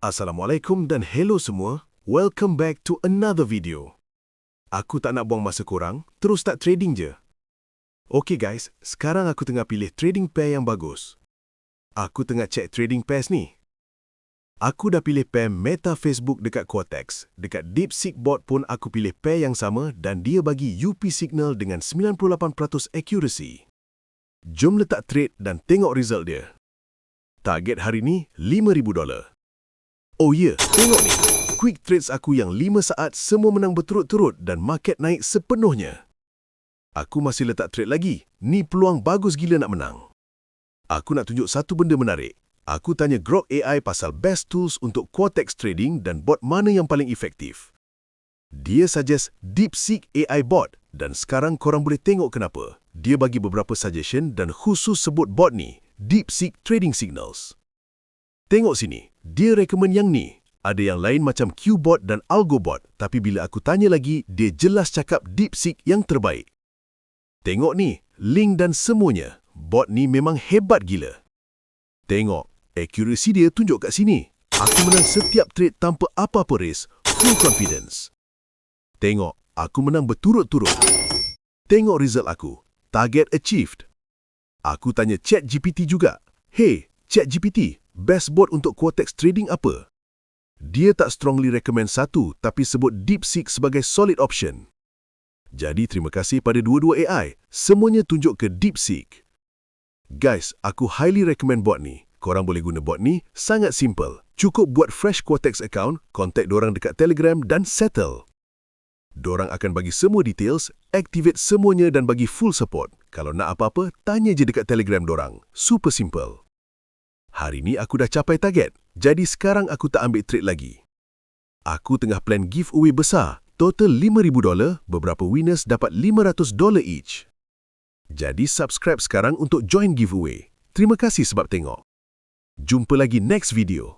Assalamualaikum dan hello semua. Welcome back to another video. Aku tak nak buang masa korang, terus start trading je. Okay guys, sekarang aku tengah pilih trading pair yang bagus. Aku tengah check trading pairs ni. Aku dah pilih pair Meta Facebook dekat Quotex. Dekat DeepSeek bot pun aku pilih pair yang sama dan dia bagi UP signal dengan 98% accuracy. Jom letak trade dan tengok result dia. Target hari ni $5,000. Oh ya, tengok ni. Quick trades aku yang 5 saat semua menang berturut-turut dan market naik sepenuhnya. Aku masih letak trade lagi. Ni peluang bagus gila nak menang. Aku nak tunjuk satu benda menarik. Aku tanya Grok AI pasal best tools untuk Quotex trading dan bot mana yang paling efektif. Dia suggest DeepSeek AI bot dan sekarang korang boleh tengok kenapa. Dia bagi beberapa suggestion dan khusus sebut bot ni, DeepSeek Trading Signals. Tengok sini, dia recommend yang ni. Ada yang lain macam Qbot dan AlgoBot, tapi bila aku tanya lagi, dia jelas cakap DeepSeek yang terbaik. Tengok ni, link dan semuanya. Bot ni memang hebat gila. Tengok, accuracy dia tunjuk kat sini. Aku menang setiap trade tanpa apa-apa risk, full confidence. Tengok, aku menang berturut-turut. Tengok result aku, target achieved. Aku tanya ChatGPT juga. Hey, ChatGPT, best bot untuk Quotex trading apa? Dia tak strongly recommend satu, tapi sebut DeepSeek sebagai solid option. Jadi terima kasih pada dua-dua AI. Semuanya tunjuk ke DeepSeek. Guys, aku highly recommend bot ni. Korang boleh guna bot ni, sangat simple. Cukup buat fresh Quotex account, contact dorang dekat Telegram dan settle. Dorang akan bagi semua details, activate semuanya dan bagi full support. Kalau nak apa-apa, tanya je dekat Telegram dorang. Super simple. Hari ni aku dah capai target, jadi sekarang aku tak ambil trade lagi. Aku tengah plan giveaway besar, total $5,000, beberapa winners dapat $500 each. Jadi subscribe sekarang untuk join giveaway. Terima kasih sebab tengok. Jumpa lagi next video.